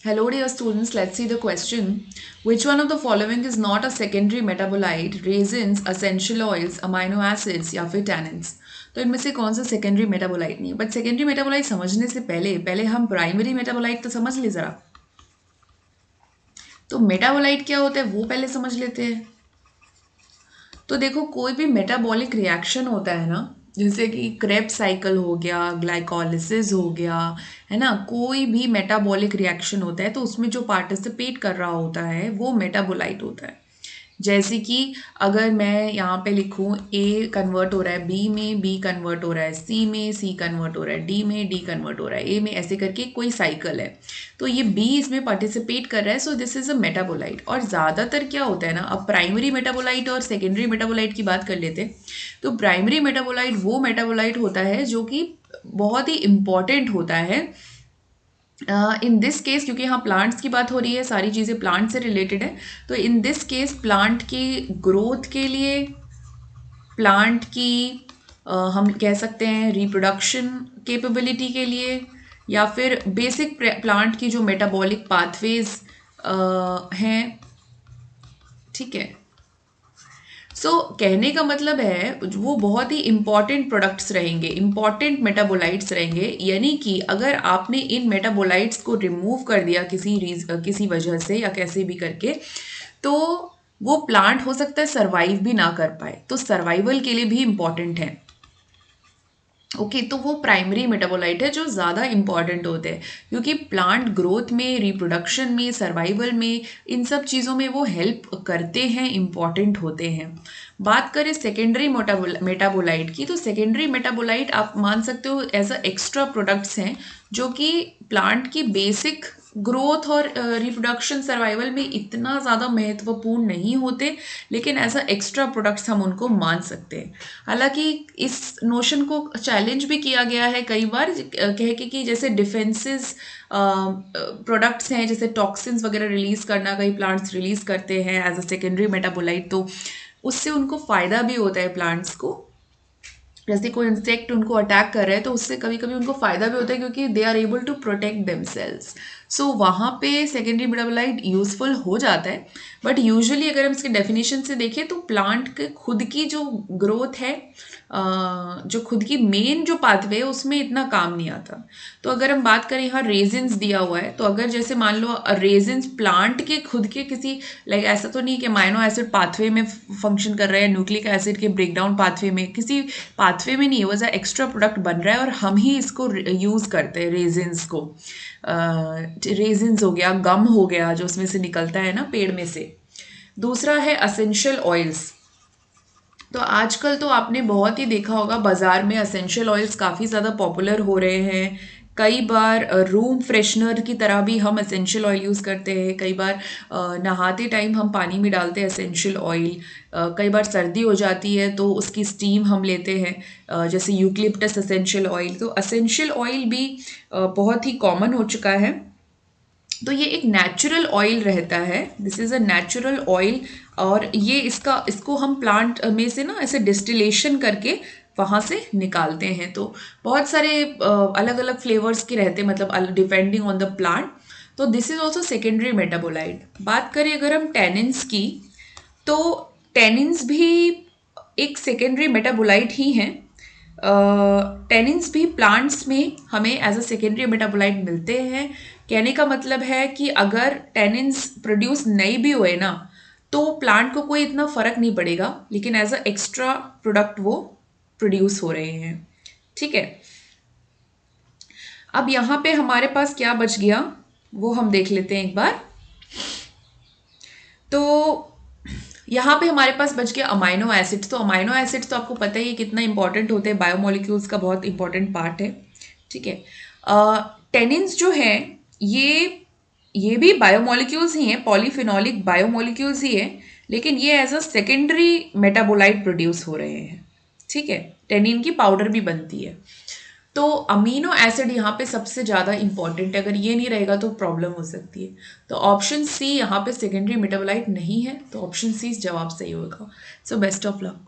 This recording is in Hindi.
Hello, dear students. Let's see the question. Which one of the following is not a secondary metabolite? Resins, essential oils, amino acids या फिर tannins? तो इनमें से कौन सा सेकेंडरी मेटाबोलाइट नहीं है? बट सेकेंडरी मेटाबोलाइट समझने से पहले पहले हम प्राइमरी मेटाबोलाइट तो समझ ले जरा। तो मेटाबोलाइट क्या होता है वो पहले समझ लेते हैं। तो देखो, कोई भी मेटाबॉलिक रिएक्शन होता है ना, जैसे कि क्रेब्स साइकिल हो गया, ग्लाइकोलिसिस हो गया, है ना, कोई भी मेटाबॉलिक रिएक्शन होता है तो उसमें जो पार्टिसिपेट कर रहा होता है वो मेटाबोलाइट होता है। जैसे कि अगर मैं यहाँ पे लिखूँ ए कन्वर्ट हो रहा है बी में, बी कन्वर्ट हो रहा है सी में, सी कन्वर्ट हो रहा है डी में, डी कन्वर्ट हो रहा है ए में, ऐसे करके कोई साइकिल है। तो ये बी इसमें पार्टिसिपेट कर रहा है, so this is a metabolite. और ज़्यादातर क्या होता है ना, अब प्राइमरी मेटाबोलाइट और सेकेंडरी मेटाबोलाइट की बात कर लेते हैं। तो प्राइमरी मेटाबोलाइट वो मेटाबोलाइट होता है जो कि बहुत ही इम्पॉर्टेंट होता है इन दिस केस, क्योंकि यहाँ प्लांट्स की बात हो रही है, सारी चीज़ें प्लांट से रिलेटेड है। तो इन दिस केस प्लांट की ग्रोथ के लिए, प्लांट की हम कह सकते हैं रिप्रोडक्शन कैपेबिलिटी के लिए, या फिर बेसिक प्लांट की जो मेटाबॉलिक पाथवेज हैं, ठीक है। कहने का मतलब है वो बहुत ही इंपॉर्टेंट प्रोडक्ट्स रहेंगे, इंपॉर्टेंट मेटाबोलाइट्स रहेंगे। यानी कि अगर आपने इन मेटाबोलाइट्स को रिमूव कर दिया किसी वजह से या कैसे भी करके, तो वो प्लांट हो सकता है सरवाइव भी ना कर पाए, तो सर्वाइवल के लिए भी इंपॉर्टेंट है। ओके तो वो प्राइमरी मेटाबोलाइट है जो ज़्यादा इंपॉर्टेंट होते हैं, क्योंकि प्लांट ग्रोथ में, रिप्रोडक्शन में, सर्वाइवल में, इन सब चीज़ों में वो हेल्प करते हैं, इंपॉर्टेंट होते हैं। बात करें सेकेंडरी मेटाबोलाइट की, तो सेकेंडरी मेटाबोलाइट आप मान सकते हो एज अ एक्स्ट्रा प्रोडक्ट्स हैं जो कि प्लांट की बेसिक ग्रोथ और रिप्रोडक्शन सर्वाइवल में इतना ज़्यादा महत्वपूर्ण नहीं होते, लेकिन एज अ एक्स्ट्रा प्रोडक्ट्स हम उनको मान सकते हैं। हालांकि इस नोशन को चैलेंज भी किया गया है कई बार कह के कि जैसे डिफेंसेस प्रोडक्ट्स हैं, जैसे टॉक्सिन्स वगैरह रिलीज करना कई प्लांट्स रिलीज करते हैं एज अ सेकेंडरी मेटाबोलाइट, तो उससे उनको फ़ायदा भी होता है प्लांट्स को। जैसे कोई इंसेक्ट उनको अटैक कर रहा है तो उससे कभी कभी उनको फ़ायदा भी होता है, क्योंकि they are able to protect themselves. So वहाँ पे सेकेंडरी मेटाबोलाइट यूजफुल हो जाता है। बट यूजुअली अगर हम इसके डेफिनेशन से देखें तो प्लांट के खुद की जो ग्रोथ है, जो खुद की मेन जो पाथवे है उसमें इतना काम नहीं आता। तो अगर हम बात करें, यहाँ रेजिन्स दिया हुआ है, तो अगर जैसे मान लो रेजिन्स प्लांट के खुद के किसी लाइक ऐसा तो नहीं कि अमाइनो एसिड पाथवे में फंक्शन कर रहा है, न्यूक्लिक एसिड के ब्रेकडाउन पाथवे में, किसी पाथवे में नहीं, वो एज एक्स्ट्रा प्रोडक्ट बन रहा है और हम ही इसको यूज़ करते हैं रेजिन्स को। रेजिन्स हो गया, गम हो गया जो उसमें से निकलता है ना पेड़ में से। दूसरा है असेंशियल ऑयल्स। तो आजकल तो आपने बहुत ही देखा होगा बाजार में असेंशियल ऑयल्स काफ़ी ज़्यादा पॉपुलर हो रहे हैं। कई बार रूम फ्रेशनर की तरह भी हम एसेंशियल ऑयल यूज़ करते हैं। कई बार नहाते टाइम हम पानी में डालते हैं एसेंशियल ऑयल। कई बार सर्दी हो जाती है तो उसकी स्टीम हम लेते हैं, जैसे यूक्लिप्टस एसेंशियल ऑयल। तो एसेंशियल ऑयल भी बहुत ही कॉमन हो चुका है। तो ये एक नेचुरल ऑयल रहता है, this is a natural oil. और ये इसको हम प्लांट में से ना ऐसे डिस्टिलेशन करके वहाँ से निकालते हैं। तो बहुत सारे अलग अलग फ्लेवर्स के रहते हैं, मतलब डिपेंडिंग ऑन द प्लांट। तो this is also secondary metabolite. बात करें अगर हम टेनिन्स की, तो टेनिन्स भी एक सेकेंडरी मेटाबोलाइट ही हैं। टेनिन्स भी प्लांट्स में हमें एज अ सेकेंडरी मेटाबोलाइट मिलते हैं। कहने का मतलब है कि अगर टेनिन्स प्रोड्यूस नहीं भी हुए ना, तो प्लांट को कोई इतना फर्क नहीं पड़ेगा, लेकिन एज अ एक्स्ट्रा प्रोडक्ट वो प्रोड्यूस हो रहे हैं। ठीक है, अब यहाँ पे हमारे पास क्या बच गया वो हम देख लेते हैं एक बार। तो यहाँ पे हमारे पास बच गया अमाइनो एसिड्स। तो अमाइनो एसिड्स तो आपको पता ही है कितना इंपॉर्टेंट होते हैं, बायोमोलिक्यूल्स का बहुत इंपॉर्टेंट पार्ट है। ठीक है, टेनिन्स जो हैं ये भी बायोमोलिक्यूल्स ही हैं, पॉलीफिनोलिक बायोमोलिक्यूल्स ही हैं, लेकिन ये as a secondary metabolite produce हो रहे हैं। ठीक है, टेनिन की पाउडर भी बनती है। तो अमीनो एसिड यहाँ पे सबसे ज़्यादा इंपॉर्टेंट है, अगर ये नहीं रहेगा तो प्रॉब्लम हो सकती है। तो ऑप्शन सी यहाँ पे सेकेंडरी मेटाबोलाइट नहीं है, तो ऑप्शन सी जवाब सही होगा। So best of luck.